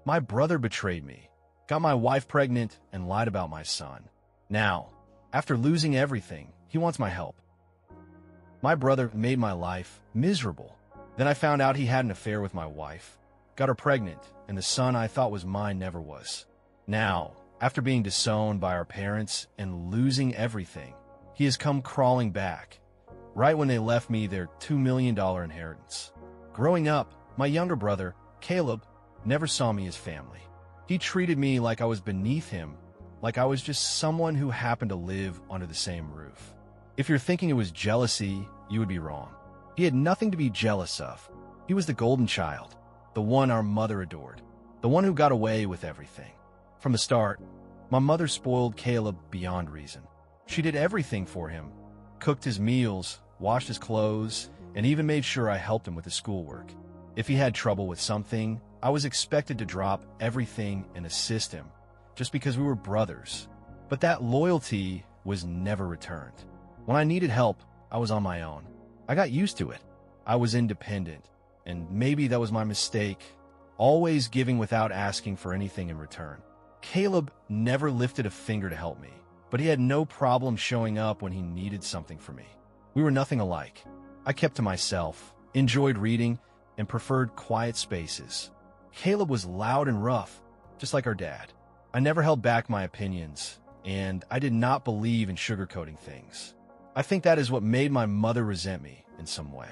My brother betrayed me, got my wife pregnant, and lied about my son. Now, after losing everything, he wants my help. My brother made my life miserable. Then I found out he had an affair with my wife, got her pregnant, and the son I thought was mine never was. Now, after being disowned by our parents and losing everything, he has come crawling back, right when they left me their $2 million inheritance. Growing up, my younger brother, Caleb, never saw me as family. He treated me like I was beneath him, like I was just someone who happened to live under the same roof. If you're thinking it was jealousy, you would be wrong. He had nothing to be jealous of. He was the golden child, the one our mother adored, the one who got away with everything. From the start, my mother spoiled Caleb beyond reason. She did everything for him, cooked his meals, washed his clothes, and even made sure I helped him with his schoolwork. If he had trouble with something, I was expected to drop everything and assist him, just because we were brothers. But that loyalty was never returned. When I needed help, I was on my own. I got used to it. I was independent, and maybe that was my mistake, always giving without asking for anything in return. Caleb never lifted a finger to help me, but he had no problem showing up when he needed something from me. We were nothing alike. I kept to myself, enjoyed reading, and preferred quiet spaces. Caleb was loud and rough, just like our dad. I never held back my opinions, and I did not believe in sugarcoating things. I think that is what made my mother resent me in some way.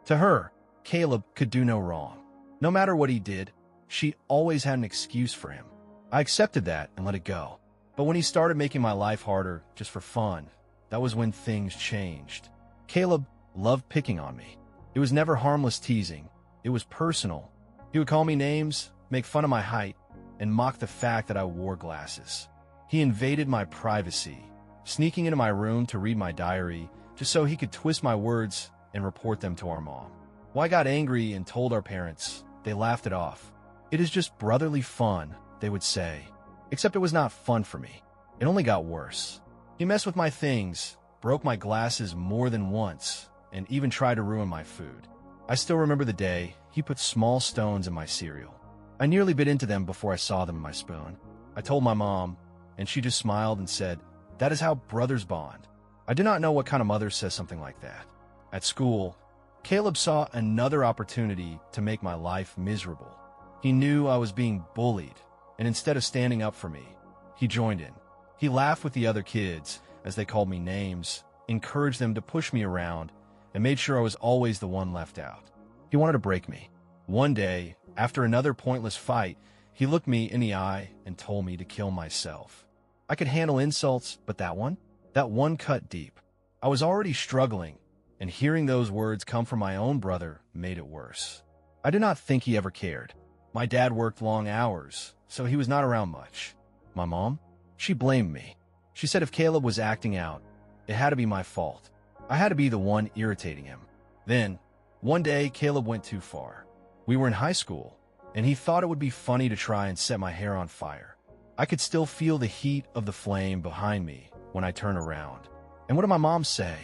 To her, Caleb could do no wrong. No matter what he did, she always had an excuse for him. I accepted that and let it go. But when he started making my life harder just for fun, that was when things changed. Caleb loved picking on me. It was never harmless teasing. It was personal. He would call me names, make fun of my height, and mock the fact that I wore glasses. He invaded my privacy, sneaking into my room to read my diary just so he could twist my words and report them to our mom. When I got angry and told our parents, they laughed it off. "It is just brotherly fun," they would say. Except it was not fun for me. It only got worse. He messed with my things, broke my glasses more than once, and even tried to ruin my food. I still remember the day he put small stones in my cereal. I nearly bit into them before I saw them in my spoon. I told my mom, and she just smiled and said, "That is how brothers bond." I do not know what kind of mother says something like that. At school, Caleb saw another opportunity to make my life miserable. He knew I was being bullied, and instead of standing up for me, he joined in. He laughed with the other kids as they called me names, encouraged them to push me around, and made sure I was always the one left out. He wanted to break me. One day, after another pointless fight, he looked me in the eye and told me to kill myself. I could handle insults, but that one cut deep. I was already struggling, and hearing those words come from my own brother made it worse. I do not think he ever cared. My dad worked long hours, so he was not around much. My mom? She blamed me. She said if Caleb was acting out, it had to be my fault. I had to be the one irritating him. Then, one day, Caleb went too far. We were in high school, and he thought it would be funny to try and set my hair on fire. I could still feel the heat of the flame behind me when I turned around. And what did my mom say?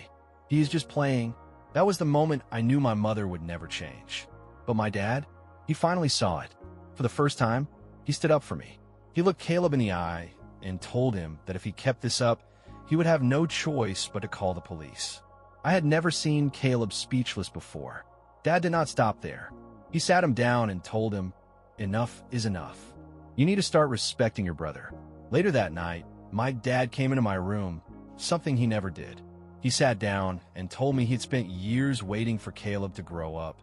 "He is just playing." That was the moment I knew my mother would never change. But my dad, he finally saw it. For the first time, he stood up for me. He looked Caleb in the eye and told him that if he kept this up, he would have no choice but to call the police. I had never seen Caleb speechless before. Dad did not stop there. He sat him down and told him, "Enough is enough. You need to start respecting your brother." Later that night, my dad came into my room, something he never did. He sat down and told me he'd spent years waiting for Caleb to grow up,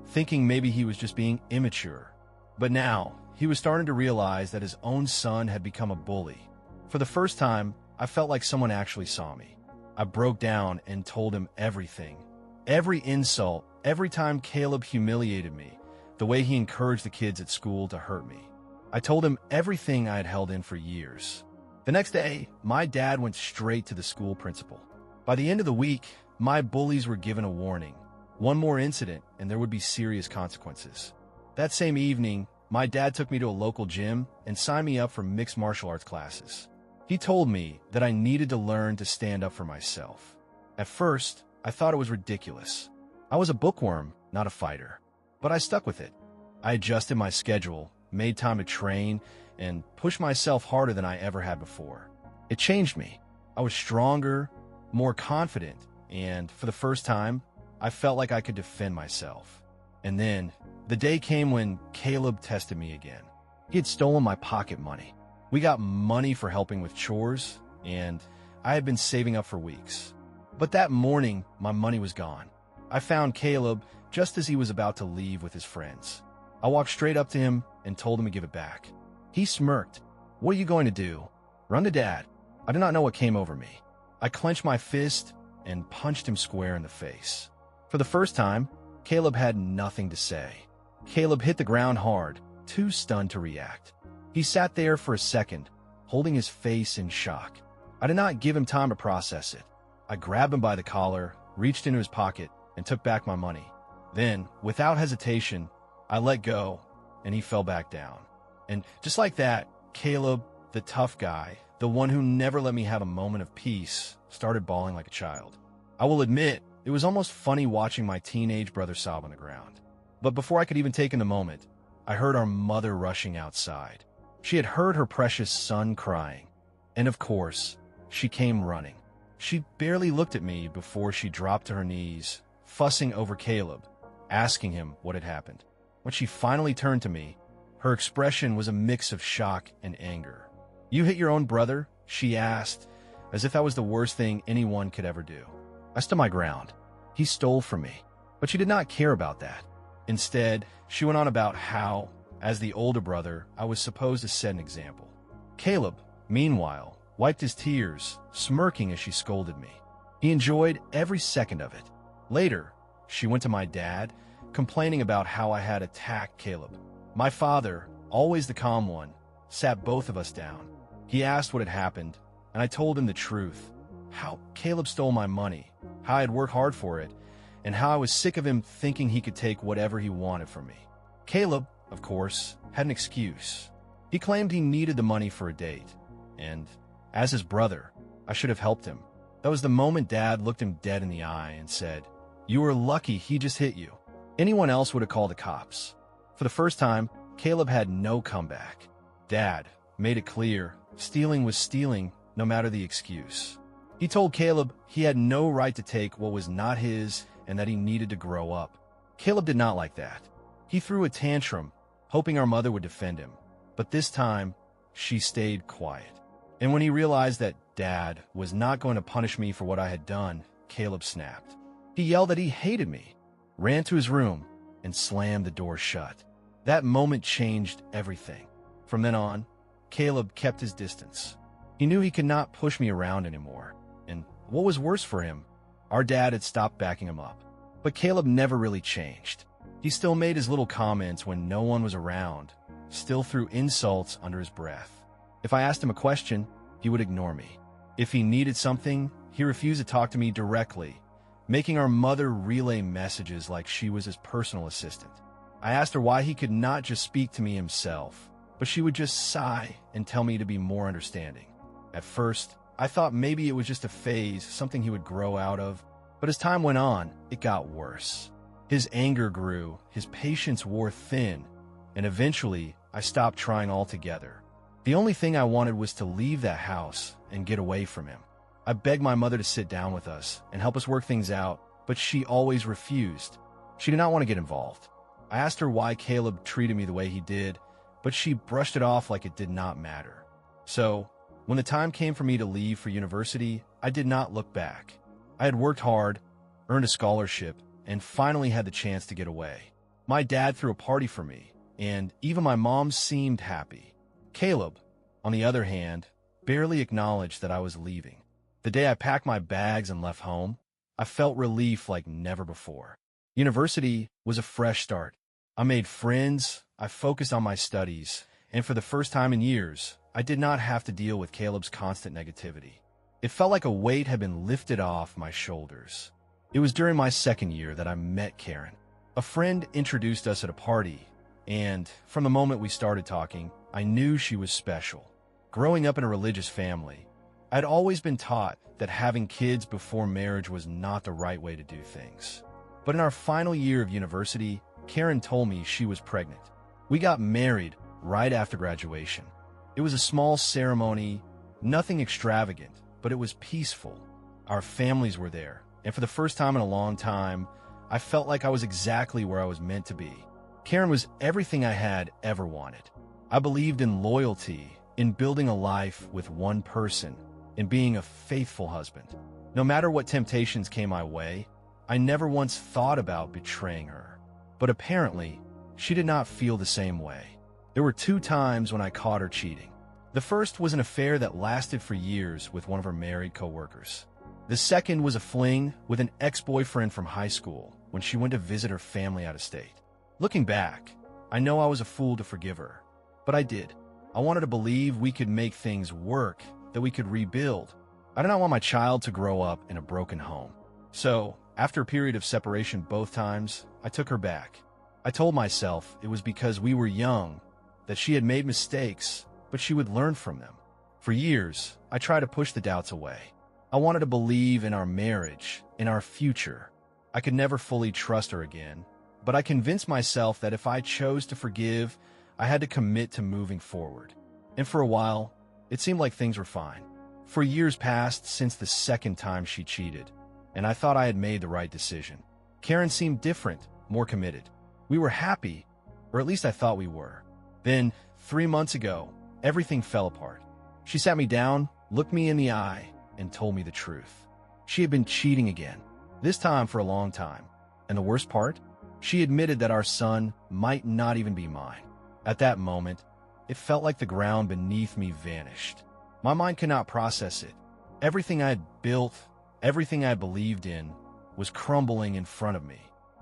thinking maybe he was just being immature. But now, he was starting to realize that his own son had become a bully. For the first time, I felt like someone actually saw me. I broke down and told him everything. Every insult, every time Caleb humiliated me, the way he encouraged the kids at school to hurt me. I told him everything I had held in for years. The next day, my dad went straight to the school principal. By the end of the week, my bullies were given a warning. One more incident, and there would be serious consequences. That same evening, my dad took me to a local gym and signed me up for mixed martial arts classes. He told me that I needed to learn to stand up for myself. At first, I thought it was ridiculous. I was a bookworm, not a fighter. But I stuck with it. I adjusted my schedule, made time to train, and push myself harder than I ever had before. It changed me. I was stronger, more confident, and for the first time, I felt like I could defend myself. And then, the day came when Caleb tested me again. He had stolen my pocket money. We got money for helping with chores, and I had been saving up for weeks. But that morning, my money was gone. I found Caleb just as he was about to leave with his friends. I walked straight up to him and told him to give it back. He smirked. "What are you going to do? Run to Dad?" I did not know what came over me. I clenched my fist and punched him square in the face. For the first time, Caleb had nothing to say. Caleb hit the ground hard, too stunned to react. He sat there for a second, holding his face in shock. I did not give him time to process it. I grabbed him by the collar, reached into his pocket, and took back my money. Then, without hesitation, I let go, and he fell back down. And just like that, Caleb, the tough guy, the one who never let me have a moment of peace, started bawling like a child. I will admit, it was almost funny watching my teenage brother sob on the ground. But before I could even take in the moment, I heard our mother rushing outside. She had heard her precious son crying. And of course, she came running. She barely looked at me before she dropped to her knees, fussing over Caleb, asking him what had happened. When she finally turned to me, her expression was a mix of shock and anger. "You hit your own brother?" she asked, as if that was the worst thing anyone could ever do. I stood my ground. He stole from me. But she did not care about that. Instead, she went on about how, as the older brother, I was supposed to set an example. Caleb, meanwhile, wiped his tears, smirking as she scolded me. He enjoyed every second of it. Later, she went to my dad, complaining about how I had attacked Caleb. My father, always the calm one, sat both of us down. He asked what had happened, and I told him the truth. How Caleb stole my money, how I had worked hard for it, and how I was sick of him thinking he could take whatever he wanted from me. Caleb, of course, had an excuse. He claimed he needed the money for a date, and as his brother, I should have helped him. That was the moment Dad looked him dead in the eye and said, "You were lucky he just hit you. Anyone else would have called the cops." For the first time, Caleb had no comeback. Dad made it clear stealing was stealing, no matter the excuse. He told Caleb he had no right to take what was not his and that he needed to grow up. Caleb did not like that. He threw a tantrum, hoping our mother would defend him. But this time, she stayed quiet. And when he realized that Dad was not going to punish me for what I had done, Caleb snapped. He yelled that he hated me, ran to his room, and slammed the door shut. That moment changed everything. From then on, Caleb kept his distance. He knew he could not push me around anymore. And what was worse for him, our dad had stopped backing him up. But Caleb never really changed. He still made his little comments when no one was around, still threw insults under his breath. If I asked him a question, he would ignore me. If he needed something, he refused to talk to me directly, making our mother relay messages like she was his personal assistant. I asked her why he could not just speak to me himself, but she would just sigh and tell me to be more understanding. At first, I thought maybe it was just a phase, something he would grow out of, but as time went on, it got worse. His anger grew, his patience wore thin, and eventually, I stopped trying altogether. The only thing I wanted was to leave that house and get away from him. I begged my mother to sit down with us and help us work things out, but she always refused. She did not want to get involved. I asked her why Caleb treated me the way he did, but she brushed it off like it did not matter. So, when the time came for me to leave for university, I did not look back. I had worked hard, earned a scholarship, and finally had the chance to get away. My dad threw a party for me, and even my mom seemed happy. Caleb, on the other hand, barely acknowledged that I was leaving. The day I packed my bags and left home, I felt relief like never before. University was a fresh start. I made friends, I focused on my studies, and for the first time in years, I did not have to deal with Caleb's constant negativity. It felt like a weight had been lifted off my shoulders. It was during my second year that I met Karen. A friend introduced us at a party, and from the moment we started talking, I knew she was special. Growing up in a religious family, I'd always been taught that having kids before marriage was not the right way to do things. But in our final year of university, Karen told me she was pregnant. We got married right after graduation. It was a small ceremony, nothing extravagant, but it was peaceful. Our families were there, and for the first time in a long time, I felt like I was exactly where I was meant to be. Karen was everything I had ever wanted. I believed in loyalty, in building a life with one person, in being a faithful husband. No matter what temptations came my way, I never once thought about betraying her. But apparently, she did not feel the same way. There were 2 times when I caught her cheating. The first was an affair that lasted for years with one of her married co-workers. The second was a fling with an ex-boyfriend from high school when she went to visit her family out of state. Looking back, I know I was a fool to forgive her, but I did. I wanted to believe we could make things work, that we could rebuild. I did not want my child to grow up in a broken home. So, after a period of separation both times, I took her back. I told myself it was because we were young, that she had made mistakes, but she would learn from them. For years, I tried to push the doubts away. I wanted to believe in our marriage, in our future. I could never fully trust her again, but I convinced myself that if I chose to forgive, I had to commit to moving forward. And for a while, it seemed like things were fine. For years passed since the second time she cheated, and I thought I had made the right decision. Karen seemed different, more committed. We were happy, or at least I thought we were. Then, 3 months ago, everything fell apart. She sat me down, looked me in the eye, and told me the truth. She had been cheating again, this time for a long time. And the worst part? She admitted that our son might not even be mine. At that moment, it felt like the ground beneath me vanished. My mind could not process it. Everything I had built, everything I believed in, was crumbling in front of me.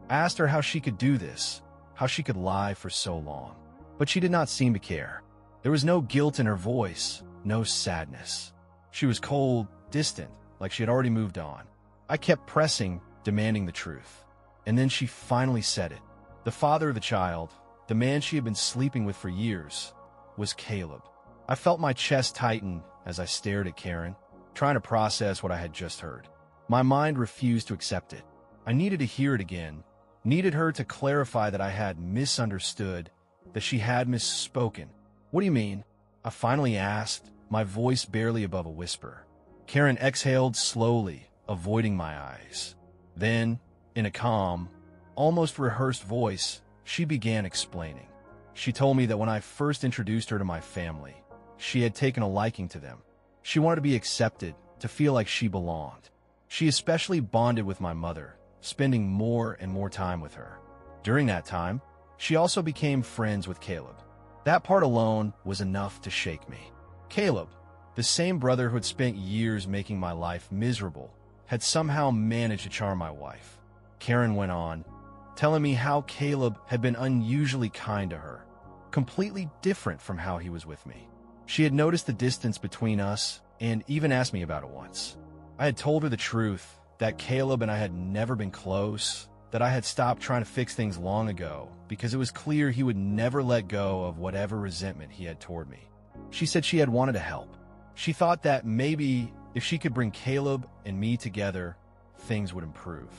I asked her how she could do this, how she could lie for so long. But she did not seem to care. There was no guilt in her voice, no sadness. She was cold, distant, like she had already moved on. I kept pressing, demanding the truth. And then she finally said it. The father of the child, the man she had been sleeping with for years, was Caleb. I felt my chest tighten as I stared at Karen, trying to process what I had just heard. My mind refused to accept it. I needed to hear it again, needed her to clarify that I had misunderstood, that she had misspoken. What do you mean? I finally asked, my voice barely above a whisper. Karen exhaled slowly, avoiding my eyes. Then, in a calm, almost rehearsed voice, she began explaining. She told me that when I first introduced her to my family, she had taken a liking to them. She wanted to be accepted, to feel like she belonged. She especially bonded with my mother, spending more and more time with her. During that time, she also became friends with Caleb. That part alone was enough to shake me. Caleb, the same brother who had spent years making my life miserable, had somehow managed to charm my wife. Karen went on, telling me how Caleb had been unusually kind to her, completely different from how he was with me. She had noticed the distance between us and even asked me about it once. I had told her the truth, that Caleb and I had never been close, that I had stopped trying to fix things long ago because it was clear he would never let go of whatever resentment he had toward me. She said she had wanted to help. She thought that maybe if she could bring Caleb and me together, things would improve.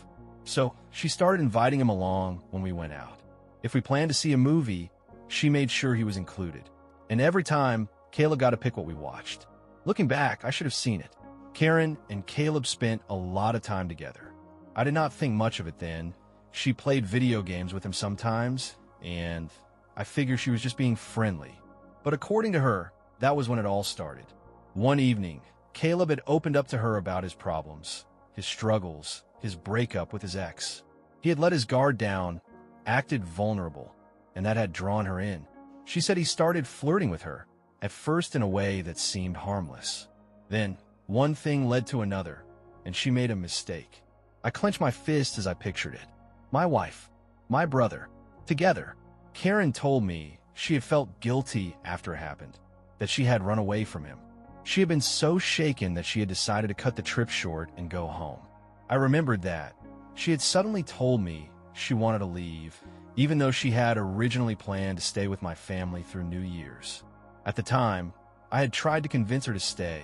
So she started inviting him along when we went out. If we planned to see a movie, she made sure he was included. And every time, Caleb got to pick what we watched. Looking back, I should have seen it. Karen and Caleb spent a lot of time together. I did not think much of it then. She played video games with him sometimes, and I figured she was just being friendly. But according to her, that was when it all started. One evening, Caleb had opened up to her about his problems, his struggles, his breakup with his ex. He had let his guard down, acted vulnerable, and that had drawn her in. She said he started flirting with her, at first in a way that seemed harmless. Then, one thing led to another, and she made a mistake. I clenched my fist as I pictured it. My wife, my brother, together. Karen told me she had felt guilty after it happened, that she had run away from him. She had been so shaken that she had decided to cut the trip short and go home. I remembered that. She had suddenly told me she wanted to leave, even though she had originally planned to stay with my family through New Year's. At the time, I had tried to convince her to stay,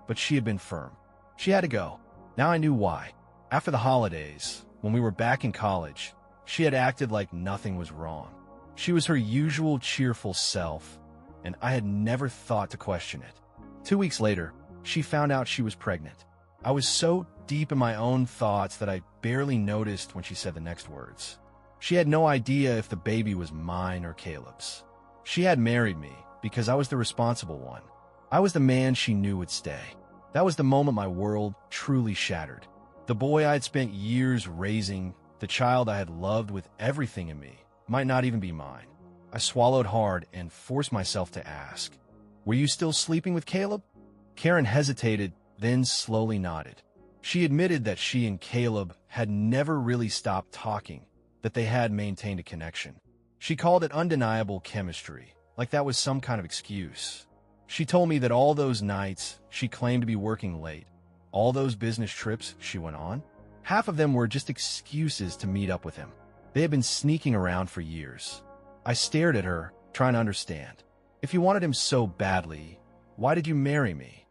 but she had been firm. She had to go. Now I knew why. After the holidays, when we were back in college, she had acted like nothing was wrong. She was her usual cheerful self, and I had never thought to question it. 2 weeks later, she found out she was pregnant. I was so deep in my own thoughts that I barely noticed when she said the next words. She had no idea if the baby was mine or Caleb's. She had married me because I was the responsible one. I was the man she knew would stay. That was the moment my world truly shattered. The boy I had spent years raising, the child I had loved with everything in me, might not even be mine. I swallowed hard and forced myself to ask, "Were you still sleeping with Caleb?" Karen hesitated, then slowly nodded. She admitted that she and Caleb had never really stopped talking, that they had maintained a connection. She called it undeniable chemistry, like that was some kind of excuse. She told me that all those nights she claimed to be working late, all those business trips she went on, half of them were just excuses to meet up with him. They had been sneaking around for years. I stared at her, trying to understand. If you wanted him so badly, why did you marry me?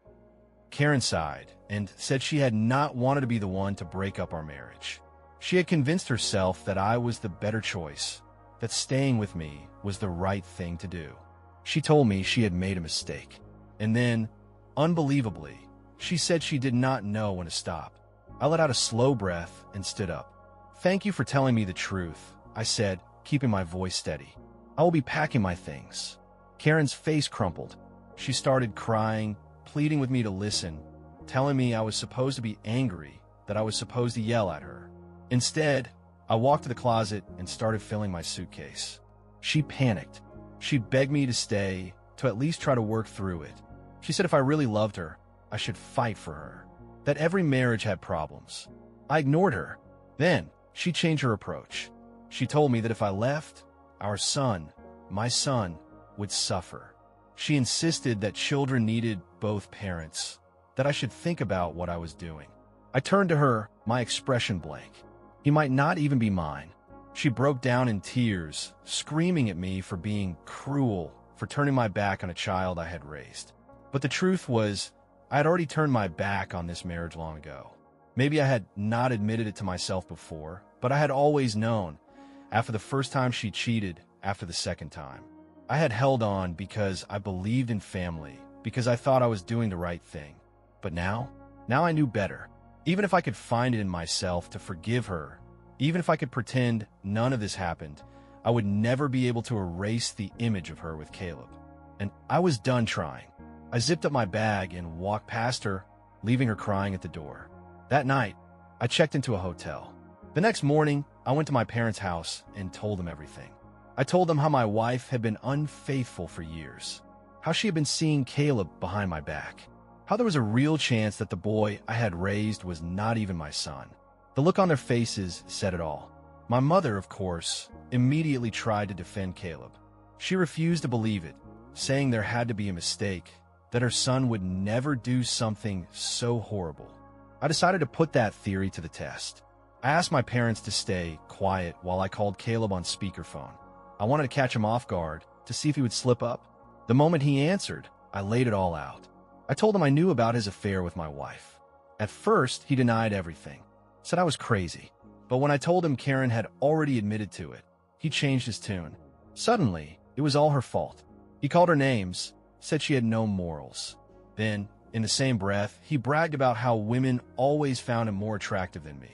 Karen sighed and said she had not wanted to be the one to break up our marriage. She had convinced herself that I was the better choice, that staying with me was the right thing to do. She told me she had made a mistake. And then, unbelievably, she said she did not know when to stop. I let out a slow breath and stood up. "Thank you for telling me the truth," I said, keeping my voice steady. "I will be packing my things." Karen's face crumpled. She started crying, pleading with me to listen, telling me I was supposed to be angry, that I was supposed to yell at her. Instead, I walked to the closet and started filling my suitcase. She panicked. She begged me to stay, to at least try to work through it. She said if I really loved her, I should fight for her, that every marriage had problems. I ignored her. Then, she changed her approach. She told me that if I left, our son, my son, would suffer. She insisted that children needed both parents, that I should think about what I was doing. I turned to her, my expression blank. He might not even be mine. She broke down in tears, screaming at me for being cruel, for turning my back on a child I had raised. But the truth was, I had already turned my back on this marriage long ago. Maybe I had not admitted it to myself before, but I had always known, after the first time she cheated, after the second time. I had held on because I believed in family, because I thought I was doing the right thing. But now I knew better. Even if I could find it in myself to forgive her, even if I could pretend none of this happened, I would never be able to erase the image of her with Caleb. And I was done trying. I zipped up my bag and walked past her, leaving her crying at the door. That night, I checked into a hotel. The next morning, I went to my parents' house and told them everything. I told them how my wife had been unfaithful for years, how she had been seeing Caleb behind my back, how there was a real chance that the boy I had raised was not even my son. The look on their faces said it all. My mother, of course, immediately tried to defend Caleb. She refused to believe it, saying there had to be a mistake, that her son would never do something so horrible. I decided to put that theory to the test. I asked my parents to stay quiet while I called Caleb on speakerphone. I wanted to catch him off guard, to see if he would slip up. The moment he answered, I laid it all out. I told him I knew about his affair with my wife. At first, he denied everything, said I was crazy. But when I told him Karen had already admitted to it, he changed his tune. Suddenly, it was all her fault. He called her names, said she had no morals. Then, in the same breath, he bragged about how women always found him more attractive than me.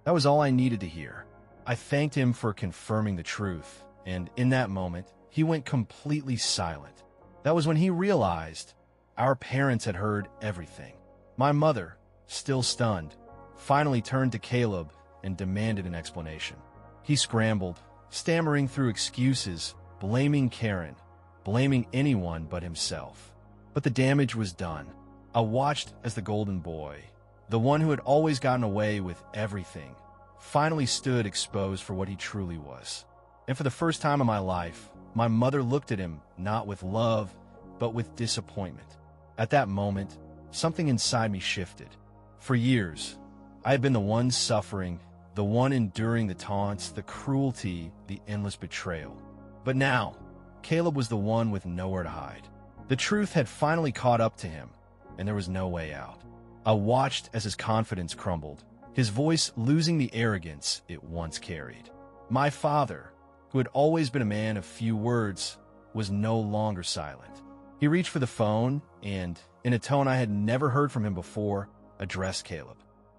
That was all I needed to hear. I thanked him for confirming the truth, and in that moment, he went completely silent. That was when he realized our parents had heard everything. My mother, still stunned, finally turned to Caleb and demanded an explanation. He scrambled, stammering through excuses, blaming Karen, blaming anyone but himself. But the damage was done. I watched as the golden boy, the one who had always gotten away with everything, finally stood exposed for what he truly was. And for the first time in my life, my mother looked at him not with love, but with disappointment. At that moment, something inside me shifted. For years, I had been the one suffering, the one enduring the taunts, the cruelty, the endless betrayal. But now, Caleb was the one with nowhere to hide. The truth had finally caught up to him, and there was no way out. I watched as his confidence crumbled, his voice losing the arrogance it once carried. My father, who had always been a man of few words, was no longer silent. He reached for the phone and, in a tone I had never heard from him before, addressed Caleb.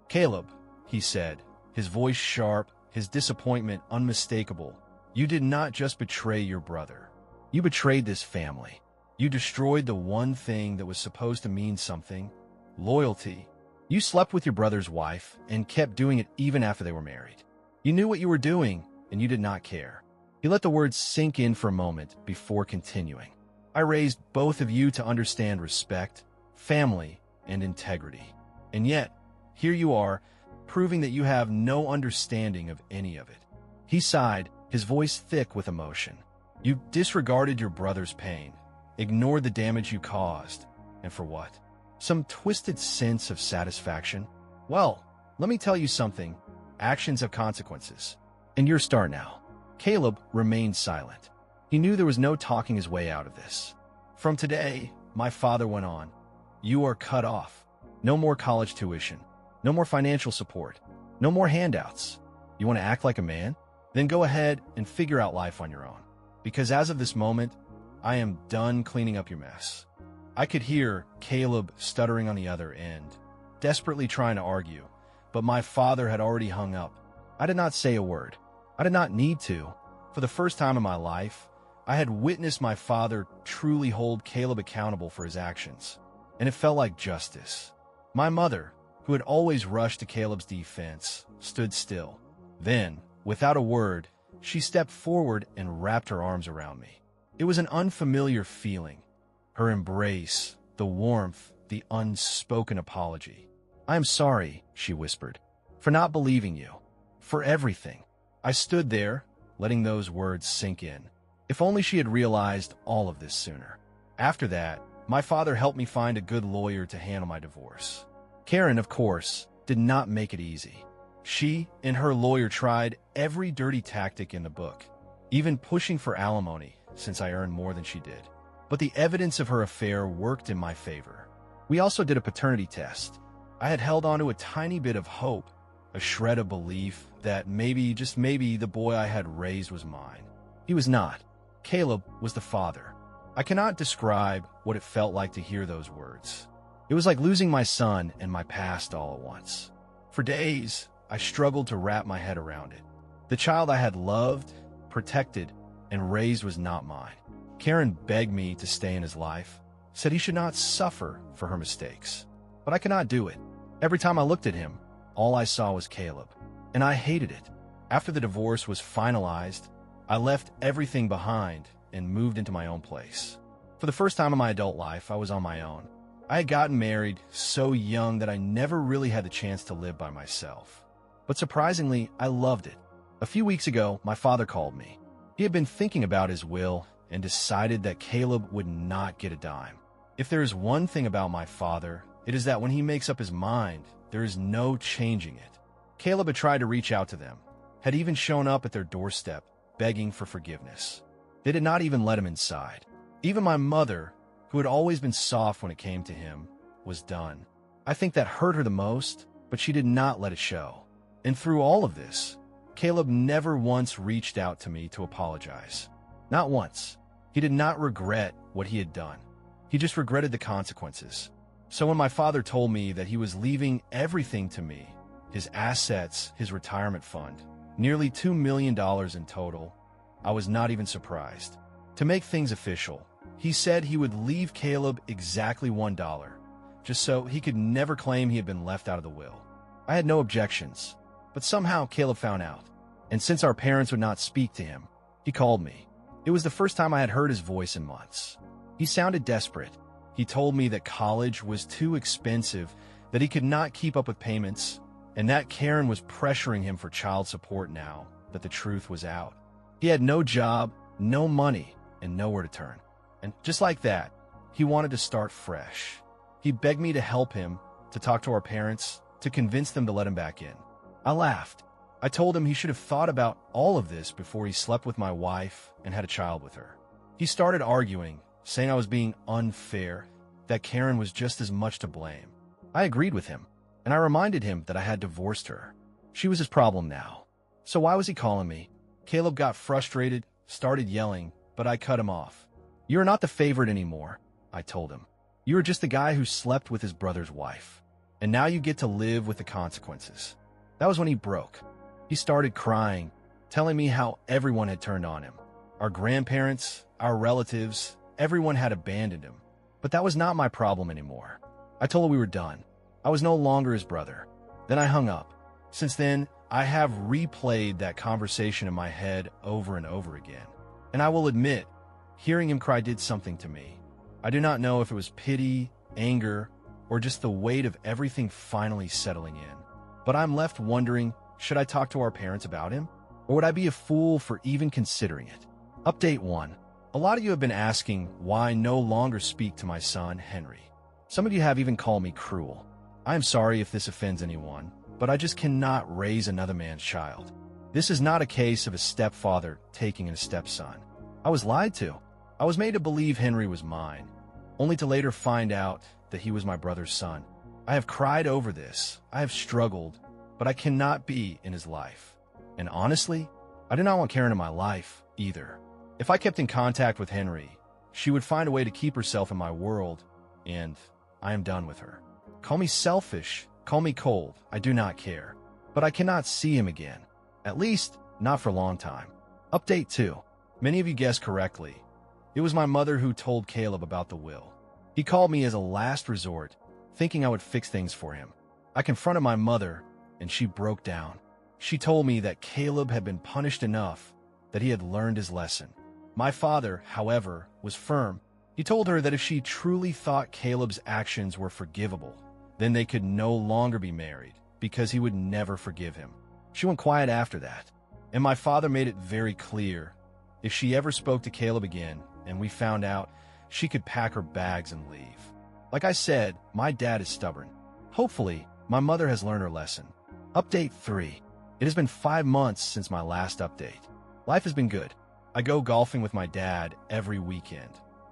"Caleb," he said, his voice sharp, his disappointment unmistakable, "you did not just betray your brother. You betrayed this family. You destroyed the one thing that was supposed to mean something: loyalty. You slept with your brother's wife and kept doing it even after they were married. You knew what you were doing, and you did not care." He let the words sink in for a moment before continuing. "I raised both of you to understand respect, family, and integrity. And yet, here you are, proving that you have no understanding of any of it." He sighed, his voice thick with emotion. "You disregarded your brother's pain, ignored the damage you caused, and for what? Some twisted sense of satisfaction? Well, let me tell you something. Actions have consequences. And your start now." Caleb remained silent. He knew there was no talking his way out of this. "From today," my father went on, "you are cut off. No more college tuition. No more financial support. No more handouts. You want to act like a man? Then go ahead and figure out life on your own. Because as of this moment, I am done cleaning up your mess." I could hear Caleb stuttering on the other end, desperately trying to argue, but my father had already hung up. I did not say a word. I did not need to. For the first time in my life, I had witnessed my father truly hold Caleb accountable for his actions, and it felt like justice. My mother, who had always rushed to Caleb's defense, stood still. Then, without a word, she stepped forward and wrapped her arms around me. It was an unfamiliar feeling. Her embrace, the warmth, the unspoken apology. "I am sorry," she whispered, "for not believing you. For everything." I stood there, letting those words sink in. If only she had realized all of this sooner. After that, my father helped me find a good lawyer to handle my divorce. Karen, of course, did not make it easy. She and her lawyer tried every dirty tactic in the book, even pushing for alimony, since I earned more than she did. But the evidence of her affair worked in my favor. We also did a paternity test. I had held on to a tiny bit of hope, a shred of belief that maybe, just maybe, the boy I had raised was mine. He was not. Caleb was the father. I cannot describe what it felt like to hear those words. It was like losing my son and my past all at once. For days, I struggled to wrap my head around it. The child I had loved, protected, and raised was not mine. Karen begged me to stay in his life, said he should not suffer for her mistakes. But I could not do it. Every time I looked at him, all I saw was Caleb, and I hated it. After the divorce was finalized, I left everything behind and moved into my own place. For the first time in my adult life, I was on my own. I had gotten married so young that I never really had the chance to live by myself. But surprisingly, I loved it. A few weeks ago, my father called me. He had been thinking about his will and decided that Caleb would not get a dime. If there is one thing about my father, it is that when he makes up his mind, there is no changing it. Caleb had tried to reach out to them, had even shown up at their doorstep, begging for forgiveness. They did not even let him inside. Even my mother, who had always been soft when it came to him, was done. I think that hurt her the most, but she did not let it show. And through all of this, Caleb never once reached out to me to apologize. Not once. He did not regret what he had done. He just regretted the consequences. So when my father told me that he was leaving everything to me, his assets, his retirement fund, nearly $2 million in total, I was not even surprised. To make things official, he said he would leave Caleb exactly $1, just so he could never claim he had been left out of the will. I had no objections, but somehow Caleb found out. And since our parents would not speak to him, he called me. It was the first time I had heard his voice in months. He sounded desperate. He told me that college was too expensive, that he could not keep up with payments, and that Karen was pressuring him for child support now that the truth was out. He had no job, no money, and nowhere to turn. And just like that, he wanted to start fresh. He begged me to help him, to talk to our parents, to convince them to let him back in. I laughed. I told him he should have thought about all of this before he slept with my wife and had a child with her. He started arguing, saying I was being unfair, that Karen was just as much to blame. I agreed with him, and I reminded him that I had divorced her. She was his problem now. So why was he calling me? Caleb got frustrated, started yelling, but I cut him off. "You are not the favorite anymore," I told him. "You are just the guy who slept with his brother's wife. And now you get to live with the consequences." That was when he broke. He started crying, telling me how everyone had turned on him. Our grandparents, our relatives, everyone had abandoned him. But that was not my problem anymore. I told him we were done. I was no longer his brother. Then I hung up. Since then, I have replayed that conversation in my head over and over again. And I will admit, hearing him cry did something to me. I do not know if it was pity, anger, or just the weight of everything finally settling in. But I'm left wondering, should I talk to our parents about him? Or would I be a fool for even considering it? Update 1. A lot of you have been asking why I no longer speak to my son, Henry. Some of you have even called me cruel. I am sorry if this offends anyone, but I just cannot raise another man's child. This is not a case of a stepfather taking a stepson. I was lied to. I was made to believe Henry was mine, only to later find out that he was my brother's son. I have cried over this. I have struggled, but I cannot be in his life. And honestly, I do not want Karen in my life either. If I kept in contact with Henry, she would find a way to keep herself in my world, and I am done with her. Call me selfish, call me cold, I do not care. But I cannot see him again. At least, not for a long time. Update 2. Many of you guessed correctly. It was my mother who told Caleb about the will. He called me as a last resort, thinking I would fix things for him. I confronted my mother, and she broke down. She told me that Caleb had been punished enough, that he had learned his lesson. My father, however, was firm. He told her that if she truly thought Caleb's actions were forgivable, then they could no longer be married, because he would never forgive him. She went quiet after that, and my father made it very clear, if she ever spoke to Caleb again, and we found out, she could pack her bags and leave. Like I said, my dad is stubborn. Hopefully, my mother has learned her lesson. Update 3. It has been 5 months since my last update. Life has been good. I go golfing with my dad every weekend,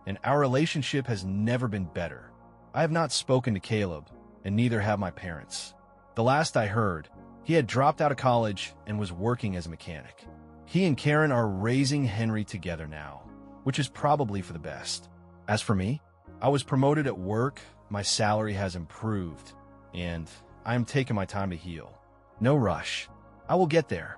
and our relationship has never been better. I have not spoken to Caleb, and neither have my parents. The last I heard, he had dropped out of college and was working as a mechanic. He and Karen are raising Henry together now, which is probably for the best. As for me, I was promoted at work, my salary has improved, and I am taking my time to heal. No rush. I will get there.